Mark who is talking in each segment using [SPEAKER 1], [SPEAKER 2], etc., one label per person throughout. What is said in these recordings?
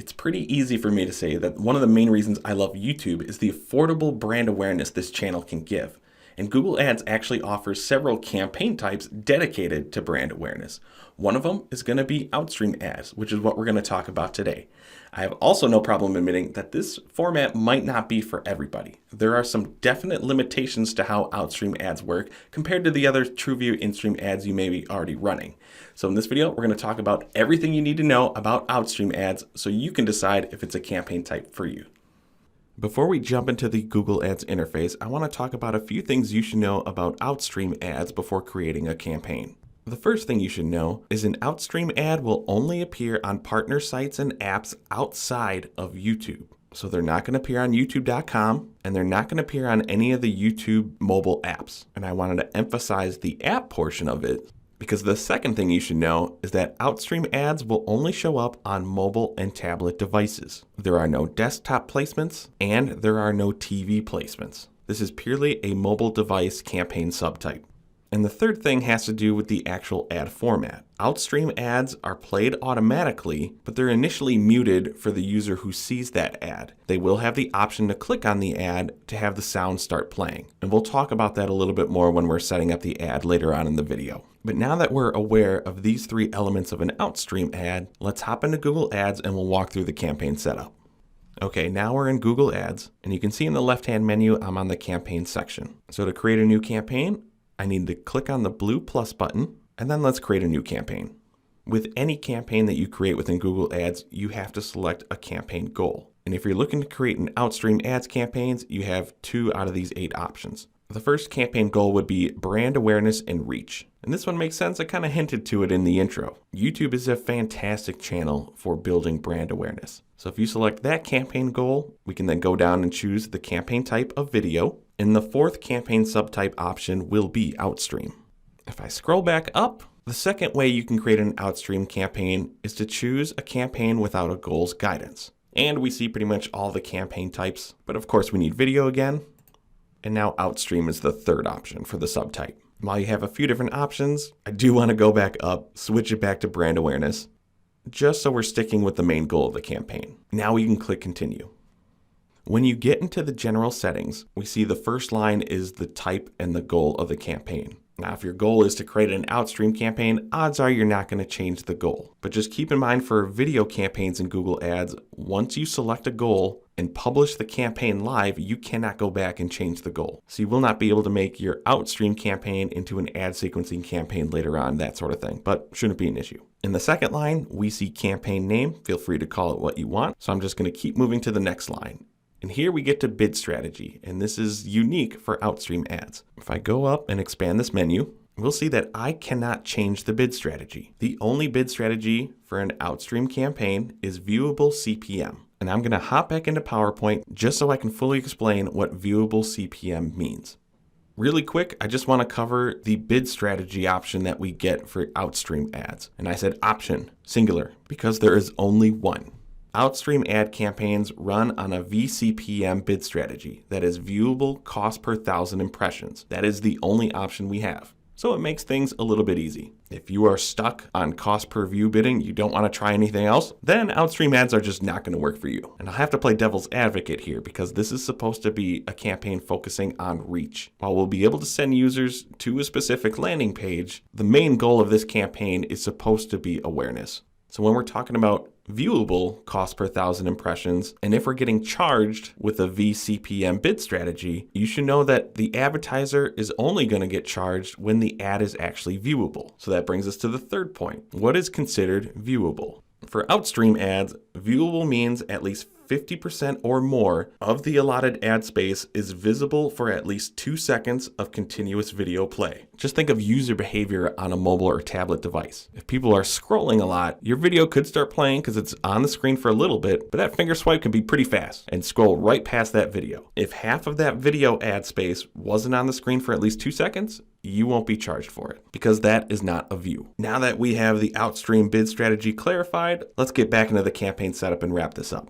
[SPEAKER 1] It's pretty easy for me to say that one of the main reasons I love YouTube is the affordable brand awareness this channel can give. And Google Ads actually offers several campaign types dedicated to brand awareness. One of them is going to be Outstream Ads, which is what we're going to talk about today. I have also no problem admitting that this format might not be for everybody. There are some definite limitations to how Outstream Ads work compared to the other TrueView in-stream ads you may be already running. So in this video, we're going to talk about everything you need to know about Outstream Ads so you can decide if it's a campaign type for you. Before we jump into the Google Ads interface, I want to talk about a few things you should know about Outstream Ads before creating a campaign. The first thing you should know is an Outstream ad will only appear on partner sites and apps outside of YouTube. So they're not going to appear on youtube.com and they're not going to appear on any of the YouTube mobile apps. And I wanted to emphasize the app portion of it because the second thing you should know is that Outstream Ads will only show up on mobile and tablet devices. There are no desktop placements and there are no TV placements. This is purely a mobile device campaign subtype. And the third thing has to do with the actual ad format. Outstream ads are played automatically, but they're initially muted for the user who sees that ad. They will have the option to click on the ad to have the sound start playing. And we'll talk about that a little bit more when we're setting up the ad later on in the video. But now that we're aware of these three elements of an Outstream ad, let's hop into Google Ads and we'll walk through the campaign setup. Okay, now we're in Google Ads, and you can see in the left-hand menu, I'm on the campaign section. So to create a new campaign, I need to click on the blue plus button, and then let's create a new campaign. With any campaign that you create within Google Ads, you have to select a campaign goal. And if you're looking to create an Outstream Ads campaigns, you have 2 out of these 8 options. The first campaign goal would be brand awareness and reach. And this one makes sense. I kind of hinted to it in the intro. YouTube is a fantastic channel for building brand awareness. So if you select that campaign goal, we can then go down and choose the campaign type of video. And the fourth campaign subtype option will be Outstream. If I scroll back up, the second way you can create an Outstream campaign is to choose a campaign without a goals guidance. And we see pretty much all the campaign types, but of course we need video again. And now Outstream is the third option for the subtype. While you have a few different options, I do want to go back up, switch it back to brand awareness, just so we're sticking with the main goal of the campaign. Now we can click continue. When you get into the general settings, we see the first line is the type and the goal of the campaign. Now, if your goal is to create an Outstream campaign, odds are you're not going to change the goal. But just keep in mind for video campaigns in Google Ads, once you select a goal and publish the campaign live, you cannot go back and change the goal. So you will not be able to make your Outstream campaign into an ad sequencing campaign later on, that sort of thing, but shouldn't be an issue. In the second line, we see campaign name. Feel free to call it what you want. So I'm just going to keep moving to the next line. And here we get to bid strategy, and this is unique for Outstream Ads. If I go up and expand this menu, we'll see that I cannot change the bid strategy. The only bid strategy for an Outstream campaign is viewable CPM. And I'm going to hop back into PowerPoint just so I can fully explain what viewable CPM means. Really quick, I just want to cover the bid strategy option that we get for Outstream Ads. And I said option, singular, because there is only one. Outstream ad campaigns run on a VCPM bid strategy, that is viewable cost per 1,000 impressions. That is the only option we have. So it makes things a little bit easy. If you are stuck on cost per view bidding, you don't want to try anything else, then Outstream Ads are just not going to work for you. And I'll have to play devil's advocate here because this is supposed to be a campaign focusing on reach. While we'll be able to send users to a specific landing page, the main goal of this campaign is supposed to be awareness. So when we're talking about viewable cost per 1,000 impressions, and if we're getting charged with a VCPM bid strategy, you should know that the advertiser is only going to get charged when the ad is actually viewable. So that brings us to the third point. What is considered viewable? For Outstream Ads, viewable means at least 50% or more of the allotted ad space is visible for at least 2 seconds of continuous video play. Just think of user behavior on a mobile or tablet device. If people are scrolling a lot, your video could start playing because it's on the screen for a little bit, but that finger swipe can be pretty fast and scroll right past that video. If half of that video ad space wasn't on the screen for at least 2 seconds, you won't be charged for it because that is not a view. Now that we have the Outstream bid strategy clarified, let's get back into the campaign setup and wrap this up.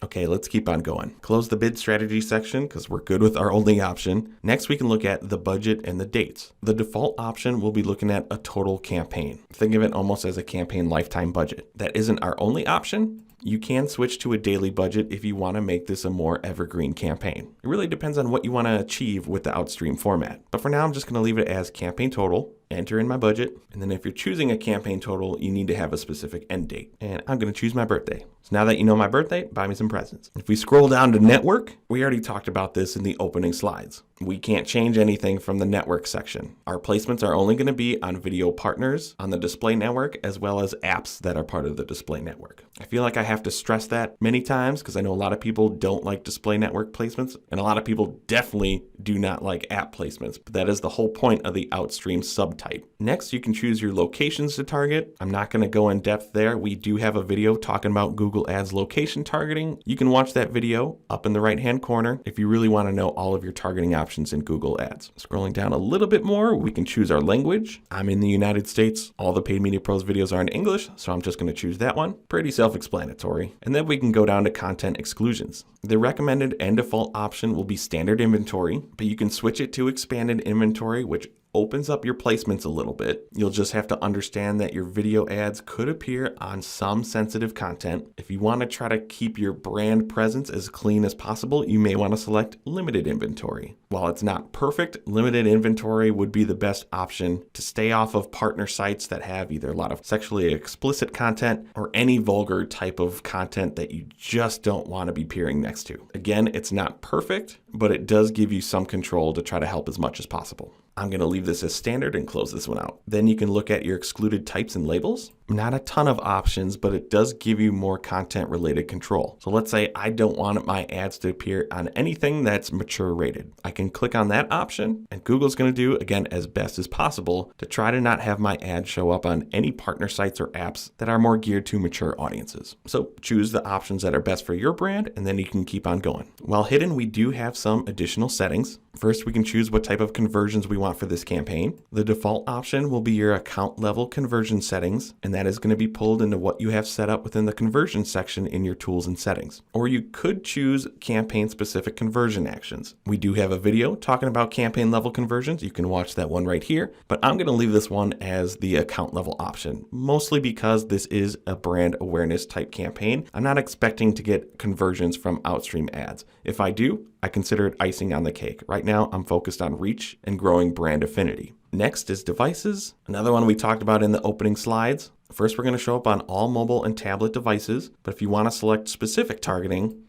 [SPEAKER 1] Okay, let's keep on going. Close the bid strategy section because we're good with our only option. Next, we can look at the budget and the dates. The default option will be looking at a total campaign. Think of it almost as a campaign lifetime budget. That isn't our only option, You can switch to a daily budget if you want to make this a more evergreen campaign. It really depends on what you want to achieve with the Outstream format. But for now, I'm just going to leave it as campaign total, enter in my budget, and then if you're choosing a campaign total, you need to have a specific end date. And I'm going to choose my birthday. So now that you know my birthday, buy me some presents. If we scroll down to network, we already talked about this in the opening slides. We can't change anything from the network section. Our placements are only going to be on video partners on the display network, as well as apps that are part of the display network. I feel like I have to stress that many times because I know a lot of people don't like display network placements, and a lot of people definitely do not like app placements, but that is the whole point of the Outstream subtype. Next, you can choose your locations to target. I'm not going to go in depth there. We do have a video talking about Google Ads location targeting. You can watch that video up in the right-hand corner if you really want to know all of your targeting options in Google Ads. Scrolling down a little bit more, we can choose our language. I'm in the United States. All the Paid Media Pros videos are in English, so I'm just going to choose that one. Pretty self-explanatory. And then we can go down to content exclusions. The recommended and default option will be standard inventory, but you can switch it to expanded inventory, which opens up your placements a little bit. You'll just have to understand that your video ads could appear on some sensitive content. If you want to try to keep your brand presence as clean as possible, you may want to select limited inventory. While it's not perfect, limited inventory would be the best option to stay off of partner sites that have either a lot of sexually explicit content or any vulgar type of content that you just don't want to be peering next to. Again, it's not perfect, but it does give you some control to try to help as much as possible. I'm going to leave this as standard and close this one out. Then you can look at your excluded types and labels. Not a ton of options, but it does give you more content related control. So let's say I don't want my ads to appear on anything that's mature rated. I can click on that option and Google's going to do, again, as best as possible to try to not have my ad show up on any partner sites or apps that are more geared to mature audiences. So choose the options that are best for your brand and then you can keep on going. While hidden, we do have some additional settings. First, we can choose what type of conversions we want for this campaign. The default option will be your account level conversion settings, and that is going to be pulled into what you have set up within the conversion section in your tools and settings. Or you could choose campaign specific conversion actions. We do have a video talking about campaign level conversions. You can watch that one right here, but I'm going to leave this one as the account level option, mostly because this is a brand awareness type campaign. I'm not expecting to get conversions from Outstream ads. If I do, I consider it icing on the cake. Right now, I'm focused on reach and growing brand affinity. Next is devices, another one we talked about in the opening slides. First, we're going to show up on all mobile and tablet devices, but if you want to select specific targeting,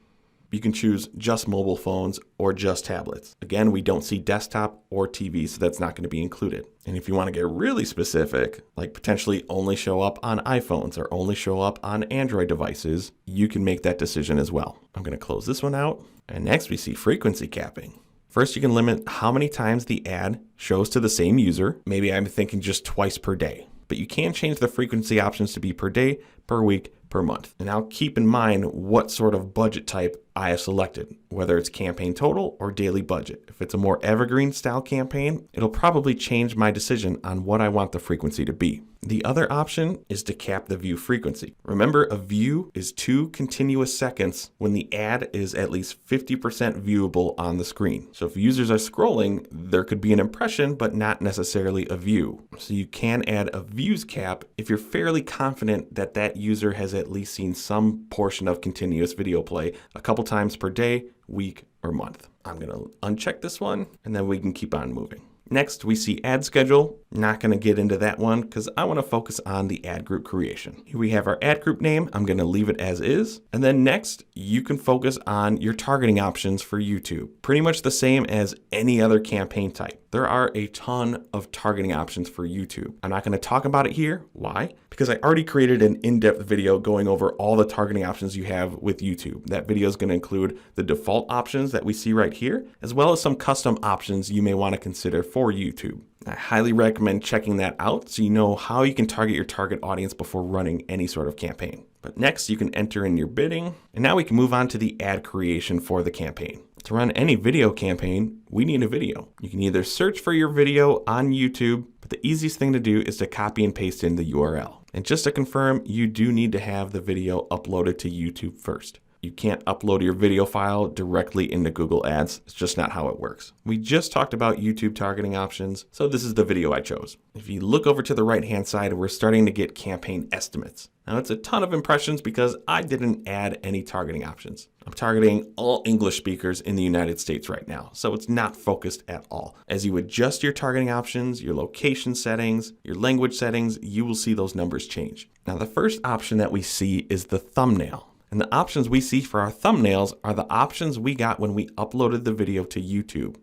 [SPEAKER 1] you can choose just mobile phones or just tablets. Again, we don't see desktop or TV, so that's not going to be included. And if you want to get really specific, like potentially only show up on iPhones or only show up on Android devices, you can make that decision as well. I'm going to close this one out. And next we see frequency capping. First, you can limit how many times the ad shows to the same user. Maybe I'm thinking just twice per day, but you can change the frequency options to be per day, per week, per month. And now keep in mind what sort of budget type I have selected, whether it's campaign total or daily budget. If it's a more evergreen style campaign, it'll probably change my decision on what I want the frequency to be. The other option is to cap the view frequency. Remember, a view is 2 continuous seconds when the ad is at least 50% viewable on the screen. So if users are scrolling, there could be an impression, but not necessarily a view. So you can add a views cap if you're fairly confident that that user has at least seen some portion of continuous video play a couple times per day, week, or month. I'm going to uncheck this one, and then we can keep on moving. Next, we see ad schedule. Not going to get into that one because I want to focus on the ad group creation. Here we have our ad group name. I'm going to leave it as is. And then next, you can focus on your targeting options for YouTube. Pretty much the same as any other campaign type. There are a ton of targeting options for YouTube. I'm not going to talk about it here. Why? Because I already created an in-depth video going over all the targeting options you have with YouTube. That video is going to include the default options that we see right here, as well as some custom options you may want to consider for YouTube. I highly recommend checking that out so you know how you can target your target audience before running any sort of campaign. But next, you can enter in your bidding, and now we can move on to the ad creation for the campaign. To run any video campaign, we need a video. You can either search for your video on YouTube, but the easiest thing to do is to copy and paste in the URL. And just to confirm, you do need to have the video uploaded to YouTube first. You can't upload your video file directly into Google Ads. It's just not how it works. We just talked about YouTube targeting options, so this is the video I chose. If you look over to the right-hand side, we're starting to get campaign estimates. Now, it's a ton of impressions because I didn't add any targeting options. I'm targeting all English speakers in the United States right now, so it's not focused at all. As you adjust your targeting options, your location settings, your language settings, you will see those numbers change. Now, the first option that we see is the thumbnail. And the options we see for our thumbnails are the options we got when we uploaded the video to YouTube.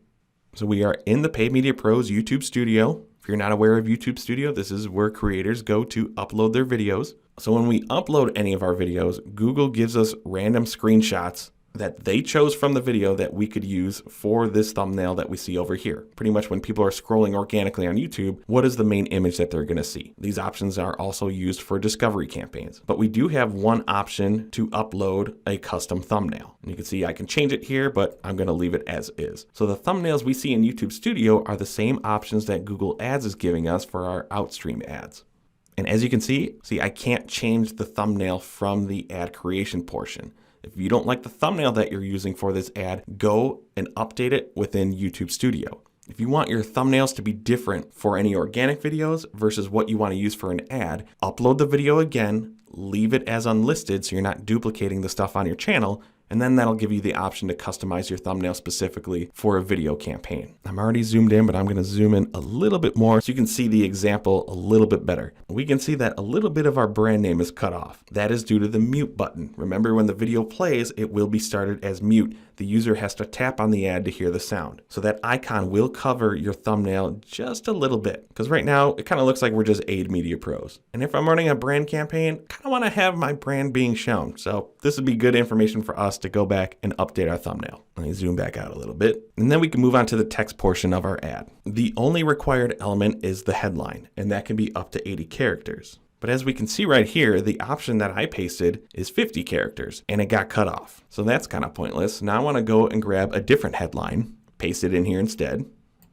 [SPEAKER 1] So we are in the Paid Media Pros YouTube Studio. If you're not aware of YouTube Studio, this is where creators go to upload their videos. So when we upload any of our videos, Google gives us random screenshots that they chose from the video that we could use for this thumbnail that we see over here. Pretty much when people are scrolling organically on YouTube, what is the main image that they're going to see? These options are also used for discovery campaigns. But we do have one option to upload a custom thumbnail. And you can see I can change it here, but I'm going to leave it as is. So the thumbnails we see in YouTube Studio are the same options that Google Ads is giving us for our Outstream ads. And as you can see, I can't change the thumbnail from the ad creation portion. If you don't like the thumbnail that you're using for this ad, go and update it within YouTube Studio. If you want your thumbnails to be different for any organic videos versus what you want to use for an ad, upload the video again, leave it as unlisted so you're not duplicating the stuff on your channel, and then that'll give you the option to customize your thumbnail specifically for a video campaign. I'm already zoomed in, but I'm going to zoom in a little bit more so you can see the example a little bit better. We can see that a little bit of our brand name is cut off. That is due to the mute button. Remember, when the video plays, it will be started as mute. The user has to tap on the ad to hear the sound. So that icon will cover your thumbnail just a little bit, because right now it kind of looks like we're just Paid Media Pros. And if I'm running a brand campaign, I kind of want to have my brand being shown. So this would be good information for us to go back and update our thumbnail. Let me zoom back out a little bit. And then we can move on to the text portion of our ad. The only required element is the headline, and that can be up to 80 characters. But as we can see right here, the option that I pasted is 50 characters, and it got cut off. So that's kind of pointless. Now I want to go and grab a different headline, paste it in here instead.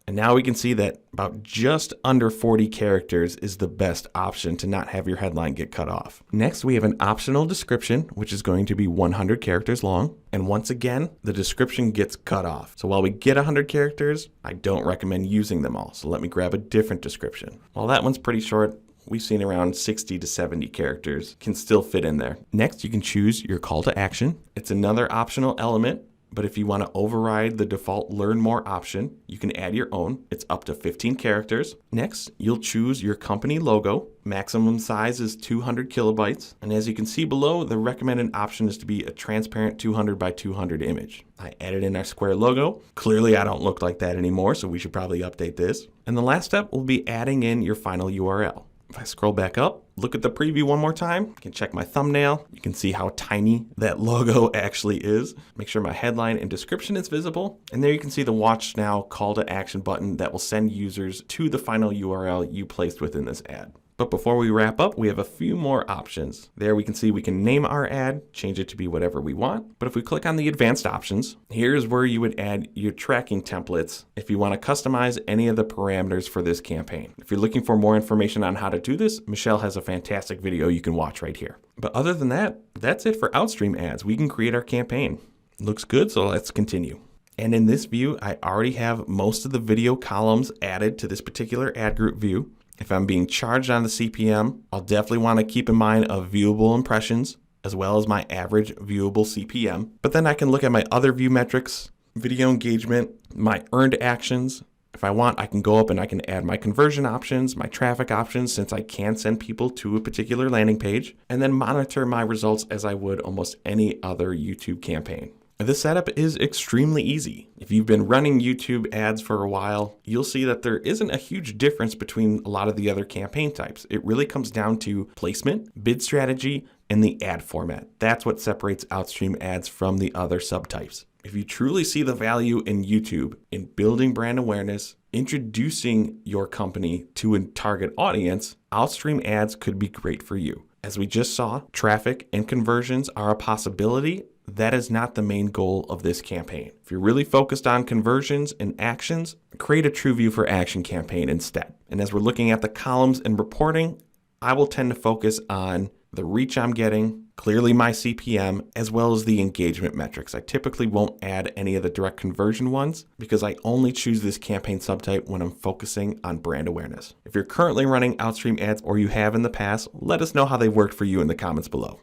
[SPEAKER 1] And now we can see that about just under 40 characters is the best option to not have your headline get cut off. Next, we have an optional description, which is going to be 100 characters long. And once again, the description gets cut off. So while we get 100 characters, I don't recommend using them all. So let me grab a different description. While that one's pretty short, we've seen around 60 to 70 characters can still fit in there. Next, you can choose your call to action. It's another optional element. But if you want to override the default Learn More option, you can add your own. It's up to 15 characters. Next, you'll choose your company logo. Maximum size is 200 kilobytes. And as you can see below, the recommended option is to be a transparent 200 by 200 image. I added in our square logo. Clearly, I don't look like that anymore, so we should probably update this. And the last step will be adding in your final URL. If I scroll back up, look at the preview one more time, you can check my thumbnail. You can see how tiny that logo actually is. Make sure my headline and description is visible. And there you can see the Watch Now call to action button that will send users to the final URL you placed within this ad. But before we wrap up, we have a few more options. There we can see we can name our ad, change it to be whatever we want. But if we click on the advanced options, here's where you would add your tracking templates if you want to customize any of the parameters for this campaign. If you're looking for more information on how to do this, Michelle has a fantastic video you can watch right here. But other than that, that's it for Outstream ads. We can create our campaign. Looks good, so let's continue. And in this view, I already have most of the video columns added to this particular ad group view. If I'm being charged on the CPM, I'll definitely want to keep in mind of viewable impressions as well as my average viewable CPM. But then I can look at my other view metrics, video engagement, my earned actions. If I want, I can go up and I can add my conversion options, my traffic options, since I can send people to a particular landing page, and then monitor my results as I would almost any other YouTube campaign. This setup is extremely easy. If you've been running YouTube ads for a while, you'll see that there isn't a huge difference between a lot of the other campaign types. It really comes down to placement, bid strategy, and the ad format. That's what separates Outstream ads from the other subtypes. If you truly see the value in YouTube in building brand awareness, introducing your company to a target audience, Outstream ads could be great for you. As we just saw, traffic and conversions are a possibility. That is not the main goal of this campaign. If you're really focused on conversions and actions, create a TrueView for Action campaign instead. And as we're looking at the columns and reporting, I will tend to focus on the reach I'm getting, clearly my CPM, as well as the engagement metrics. I typically won't add any of the direct conversion ones because I only choose this campaign subtype when I'm focusing on brand awareness. If you're currently running Outstream ads or you have in the past, let us know how they worked for you in the comments below.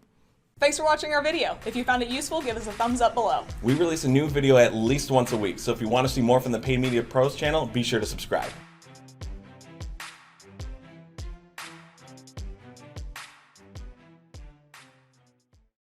[SPEAKER 2] Thanks for watching our video. If you found it useful, give us a thumbs up below.
[SPEAKER 1] We release a new video at least once a week, so if you want to see more from the Paid Media Pros channel, be sure to subscribe.